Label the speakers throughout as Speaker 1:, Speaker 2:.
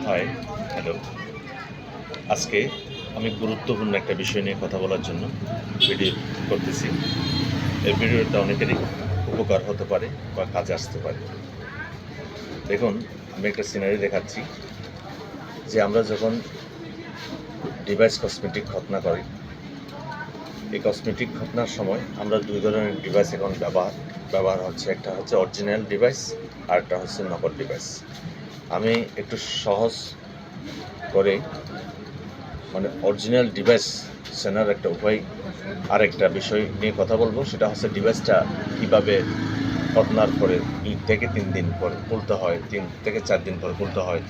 Speaker 1: High, hello. আজকে আমি গুরুত্বপূর্ণ একটা বিষয় নিয়ে কথা বলার জন্য ভিডিও করতেছি। এই ভিডিওটা অনেকেরই উপকার হতে পারে বা কাজে আসতে পারে। দেখুন, আমি একটা সিনারি দেখাচ্ছি যে আমরা যখন ডিভাইস কসমেটিক খতনা করি, এই কসমেটিক খতনার সময় আমরা দুই ধরনের ডিভাইস এখন ব্যবহার হচ্ছে। একটা হচ্ছে অরিজিনাল ডিভাইস আর একটা হচ্ছে নকল ডিভাইস। আমি একটু সহজ করে অরিজিনাল ডিভাইস চেনার একটা উপায় আর একটা বিষয় নিয়ে কথা বলবো। সেটা হচ্ছে ডিভাইসটা কীভাবে খতনার পরে 2 থেকে 3 দিন পরে খুলতে হয়, 3 থেকে 4 দিন পরে খুলতে হয়,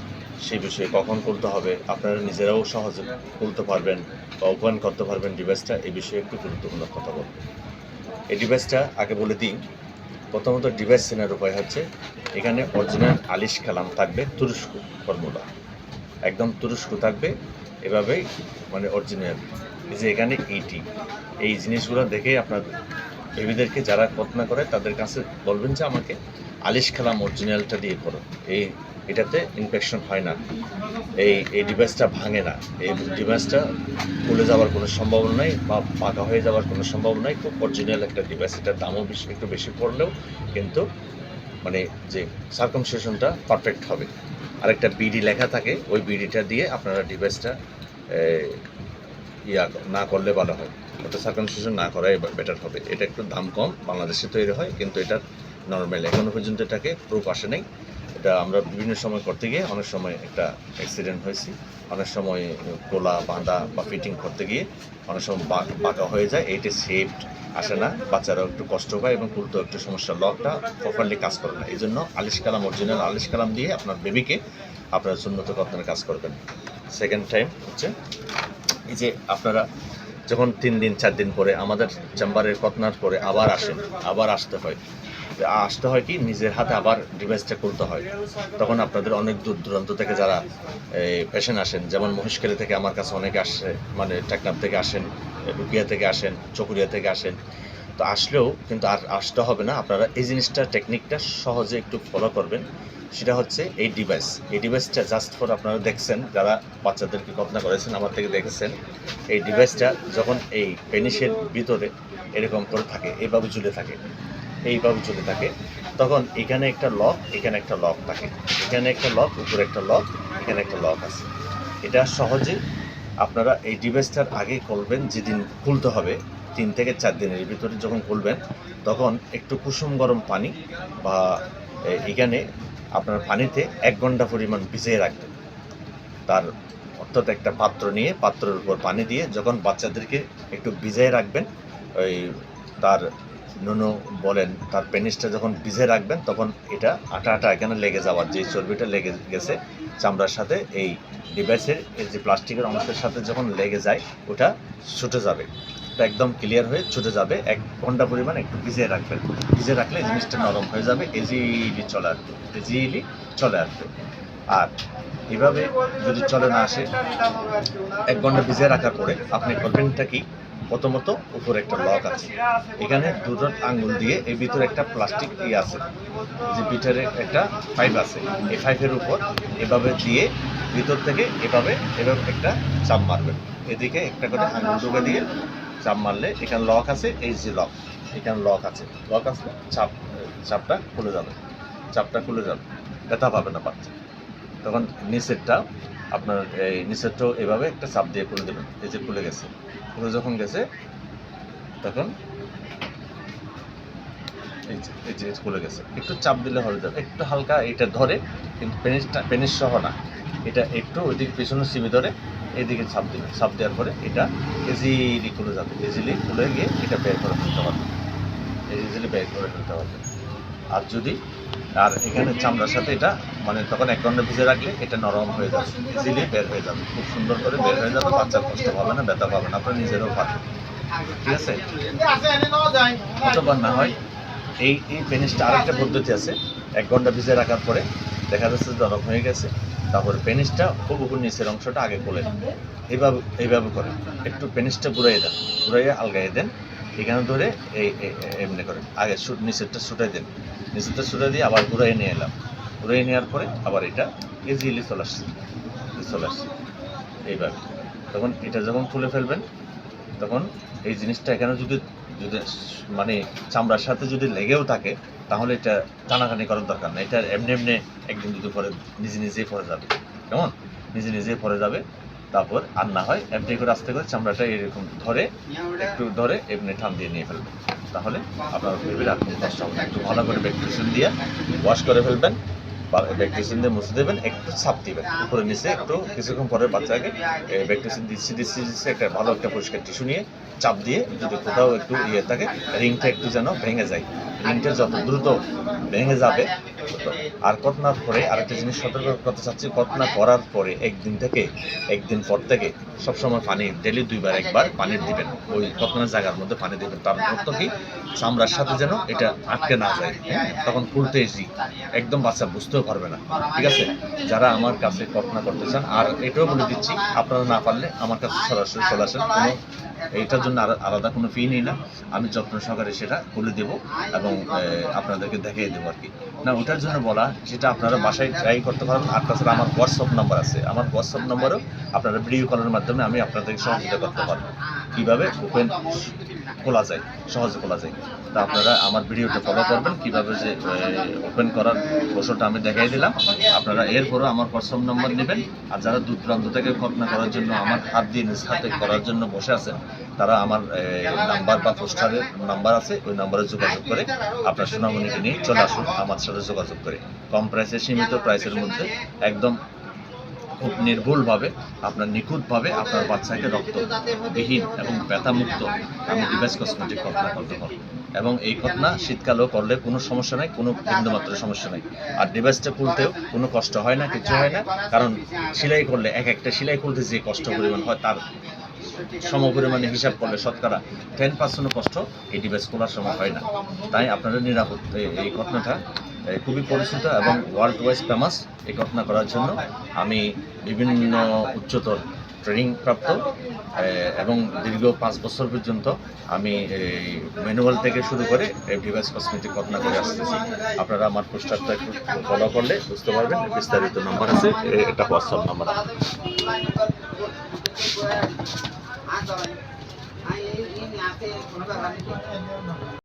Speaker 1: সেই বিষয়ে কখন খুলতে হবে, আপনারা নিজেরাও সহজে খুলতে পারবেন বা ওপেন করতে পারবেন ডিভাইসটা, এই বিষয়ে একটু গুরুত্বপূর্ণ কথা বলবো। এই ডিভাইসটা আগে বলে দিই। প্রথমত ডিভাইস চেনার উপায় হচ্ছে, এখানে অরিজিনাল আলিশ কালাম থাকবে, তুরস্ক ফর্মুলা, একদম তুরস্ক থাকবে এভাবেই, অরিজিনাল। এই যে এখানে এই জিনিসগুলো দেখে আপনার বেবিদেরকে যারা খতনা করে তাদের কাছে বলবেন যে আমাকে আলিশ কালাম অরিজিনালটা দিয়ে করো, এটাতে ইনফেকশন হয় না, এই ডিভাইসটা ভাঙে না, এই ডিভাইসটা খুলে যাওয়ার কোনো সম্ভাবনা নেই বা পাকা হয়ে যাওয়ার কোনো সম্ভাবনা নেই। খুব অরিজিনাল একটা ডিভাইস, এটার দামও একটু বেশি পড়লেও কিন্তু যে সার্কামসিশনটা পারফেক্ট হবে। আরেকটা বিডি লেখা থাকে, ওই বিডিটা দিয়ে আপনারা ডিভাইসটা না করলে ভালো হয়, ওটা সার্কামসিশন না করাই বেটার হবে। এটা একটু দাম কম, বাংলাদেশে তৈরি হয়, কিন্তু এটার নর্মাল এখনও পর্যন্ত এটাকে প্রুফ আসে নাই। এটা আমরা বিভিন্ন সময় করতে গিয়ে অনেক সময় একটা অ্যাক্সিডেন্ট হয়েছে, অনেক সময় তোলা বাঁধা বা ফিটিং করতে গিয়ে অনেক সময় বাঁকা হয়ে যায়, এইটা সেফট আসে না, বাচ্চারাও একটু কষ্ট পায় এবং তুলতেও একটু সমস্যা, লকটা প্রপারলি কাজ করে না। এই জন্য আলিশ কালাম, অরিজিনাল আলিশ কালাম দিয়ে আপনার বেবিকে আপনারা সুন্নত খতনার কাজ করবেন। সেকেন্ড টাইম হচ্ছে, এই যে আপনারা যখন 3 দিন 4 দিন পরে আমাদের চেম্বারের খতনার পরে আবার আসতে হয় কি নিজের হাতে আবার ডিভাইসটা খুলতে হয়। তখন আপনাদের অনেক দূর দূরান্ত থেকে যারা পেশেন্ট আসেন, যেমন মহেশখালী থেকে আমার কাছে অনেকে আসে, টেকনাফ থেকে আসেন, রুকিয়া থেকে আসেন, চকুরিয়া থেকে আসেন। তো আসলেও কিন্তু আর আসতে হবে না, আপনারা এই জিনিসটা টেকনিকটা সহজে একটু ফলো করবেন। সেটা হচ্ছে এই ডিভাইসটা জাস্ট ফর আপনারা দেখছেন, যারা বাচ্চাদেরকে খতনা করেছেন আমার থেকে দেখেছেন, এই ডিভাইসটা যখন এই পেনিসের ভিতরে এরকম করে থাকে, এইভাবে ঝুলে থাকে, তখন এখানে একটা লক, এখানে একটা লক থাকে, এখানে একটা লক, উপরে একটা লক, এখানে একটা লক আছে। এটা সহজে আপনারা এই ডিভাইসটার আগে খুলবেন, যেদিন খুলতে হবে 3 থেকে 4 দিনের ভিতরে যখন খুলবেন, তখন একটু কুসুম গরম পানি বা এখানে আপনার পানিতে 1 ঘন্টা পরিমাণ ভিজিয়ে রাখবেন। তার অর্থাৎ একটা পাত্র নিয়ে পাত্রের উপর পানি দিয়ে যখন বাচ্চাদেরকে একটু ভিজিয়ে রাখবেন, ওই তার নুনো বলেন, তার পেনিসটা যখন ভিজে রাখবেন, তখন এটা আটা এখানে লেগে যাওয়ার, যে চর্বিটা লেগে গেছে চামড়ার সাথে, এই ডিভাইসের এই যে প্লাস্টিকের অংশের সাথে যখন লেগে যায়, ওটা ছুটে যাবে, এটা একদম ক্লিয়ার হয়ে ছুটে যাবে। 1 ঘন্টা পরিমাণ একটু ভিজিয়ে রাখবেন, ভিজে রাখলে জিনিসটা নরম হয়ে যাবে, ইজিলি চলে আসবে। আর এভাবে যদি চলে না আসে, 1 ঘন্টা ভিজিয়ে রাখার পরে আপনি করবেনটা কি, প্রথমত উপরে একটা লক আছে, এখানে দুটো আঙ্গুল দিয়ে এই ভিতরে একটা প্লাস্টিক আছে, যে ভিতরে একটা পাইপ আছে, এই পাইপের উপর এভাবে দিয়ে ভিতর থেকে এভাবে একটা চাপ মারবেন, এদিকে একটা করে আঙ্গুল ঢুকে দিয়ে চাপ মারলে এখানে লক আছে, এই যে এখানে লক আছে, চাপটা খুলে যাবে, ব্যথা পাবে না বাচ্চা। তখন নিচেরটা আপনার এই নিচেরটাও এভাবে একটা চাপ দিয়ে খুলে দেবেন, এই যে খুলে যখন গেছে, তখন এই যে খুলে গেছে, একটু চাপ দিলে হয়ে যাবে, একটু হালকা এটা ধরে, কিন্তু পেনিস সহ না, এটা একটু ওইদিকে পিছনে চিবি ধরে এইদিকে চাপ দেওয়ার পরে এটা ইজিলি খুলে যাবে, ইজিলি খুলে গিয়ে এটা বের করে ফেলতে পারবে। আর এখানে চামড়ার সাথে এটা তখন 1 ঘন্টা ভিজে রাখলে এটা নরম হয়ে যাবে, ইজিলি বের হয়ে যাবে, খুব সুন্দর করে বের হয়ে যাবে, বাচ্চার কষ্ট পাবে না, ব্যথা পাবে না, আপনার নিজেরও পাবে। ঠিক আছে? অথবা না হয় এই পেনিসটা আরেকটা পদ্ধতি আছে, 1 ঘন্টা ভিজে রাখার পরে দেখা যাচ্ছে নরম হয়ে গেছে, তারপরে পেনিসটা খুব নিচের অংশটা আগে খুলে এইভাবে করে একটু পেনিসটা ঘুরাইয়ে আলগাইয়ে দেন, এখানে ধরে এমনি করে আগে নিচেরটা ছুটাই দেন, নিচেরটা ছুটাই দিয়ে আবার ঘুরাইয়ে নিয়ে এলাম, ঘুরাইয়ে নেওয়ার পরে আবার এটা ইজিলি চলে আসছে। চলে আসছে এইভাবে। তখন এটা যখন খুলে ফেলবেন তখন এই জিনিসটা এখানে যদি যদি মানে চামড়ার সাথে যদি লেগেও থাকে তাহলে এটা টানাটানি করার দরকার নেই। এটা এমনি এমনি একদিন দুদিন পরে নিজেই পড়ে যাবে, কেমন নিজেই পড়ে যাবে। তারপর আর না হয় এমনি করে আস্তে করে চামড়াটা এরকম একটু ধরে এমনি টান দিয়ে নিয়ে ফেলবেন, তাহলে আপনার বেবির আর কোনো কষ্ট হবে না। একটু ভালো করে ব্যাকটেরিয়ান দিয়ে ওয়াশ করে ফেলবেন, ব্যাকটেরিয়ান দিয়ে মুছে দেবেন, একটু ছাপ দিবেন উপরে নিচে, একটু কিছুক্ষণ পরে বাচ্চাকে ব্যাকটেরিয়ান দিচ্ছি একটা ভালো একটা পরিষ্কার টিস্যু নিয়ে চাপ দিয়ে যদি কোথাও একটু ইয়ে থাকে রিংটা একটু যেন ভেঙে যায়, রিংটা যত দ্রুত ভেঙে যাবে। আর কটনার পরে আরেকটা জিনিস সতর্ক করতে চাচ্ছি, কটনা করার পরে একদিন পর থেকে সবসময় পানি ডেলি 2 বার 1 বার পানি দিবেন, ওই কটনার জায়গার মধ্যে পানি দিবেন। তার অর্থ কি চামড়ার সাথে যেন এটা আটকে না যায়, তখন খুলতে ইজি, একদম বাচ্চা বুঝতেও পারবে না। ঠিক আছে, যারা আমার কাছে কটনা করতে চান, আর এটাও বলে দিচ্ছি আপনারা না পারলে আমার কাছে সরাসরি চলে আসেন, কোনো এইটার জন্য আলাদা কোনো ফি নেই না, আমি যত্ন সহকারে সেটা খুলে দেব এবং আপনাদেরকে দেখিয়ে দেবো আর কি। না ওটার জন্য বলা, যেটা আপনারা বাসায় ট্রাই করতে পারেন। আর তাছাড়া আমার হোয়াটসঅ্যাপ নাম্বার আছে, আমার হোয়াটসঅ্যাপ নাম্বারেও আপনারা ভিডিও কলের মাধ্যমে আমি আপনাদেরকে সহযোগিতা করতে পারবো কীভাবে ওপেন খোলা যায়, সহজে খোলা যায়। তা আপনারা আমার ভিডিওটা ফলো করবেন, কীভাবে যে ওপেন করার কৌশলটা আমি দেখাই দিলাম। আপনারা এরপরও আমার হোয়াটসঅ্যাপ নাম্বার নেবেন, আর যারা দূর দূরান্ত থেকে কল্পনা করার জন্য আমার হাত দিয়ে নিজ হাতে করার জন্য বসে আছেন, তারা আমার নাম্বার বা পোস্টারের নাম্বার আছে, ওই নাম্বারে যোগাযোগ করে আপনার সোনামণিকে নিয়ে চলে আসুন আমার সাথে যোগাযোগ করে। কম প্রাইসে, সীমিত প্রাইসের মধ্যে একদম খুব নির্ভুলভাবে আপনার নিখুঁতভাবে আপনার বাচ্চাকে রক্তবিহীন এবং ব্যথামুক্ত আমি ডিভাইস কসমেটিক কল্পনা করতে পারবো। এবং এই ঘটনা শীতকালেও করলে কোনো সমস্যা নাই, কোনো বিন্দুমাত্র সমস্যা নাই। আর ডিভাইসটা খুলতেও কোনো কষ্ট হয় না, কিছু হয় না, কারণ সেলাই করলে একটা সেলাই খুলতে যে কষ্ট পরিমাণ হয় তার সমপরিমাণে হিসাব করলে শতকরা 10% কষ্ট এই ডিভাইস খোলার সময় হয় না। তাই আপনারা নিরাপদ। এই ঘটনাটা খুবই পরিচিত এবং ওয়ার্ল্ড ওয়াইজ ফেমাস। এই ঘটনা করার জন্য আমি বিভিন্ন উচ্চতর ট্রেনিং প্রাপ্ত এবং দীর্ঘ 5 বছর পর্যন্ত আমি এই ম্যানুয়াল থেকে শুরু করে এই ডিভাইস কসমেটিক ঘটনা করে আসতেছি। আপনারা আমার পোস্টারটা একটু ফলো করলে বুঝতে পারবেন, বিস্তারিত নাম্বার আছে, এটা হোয়াটসঅ্যাপ নাম্বার আছে।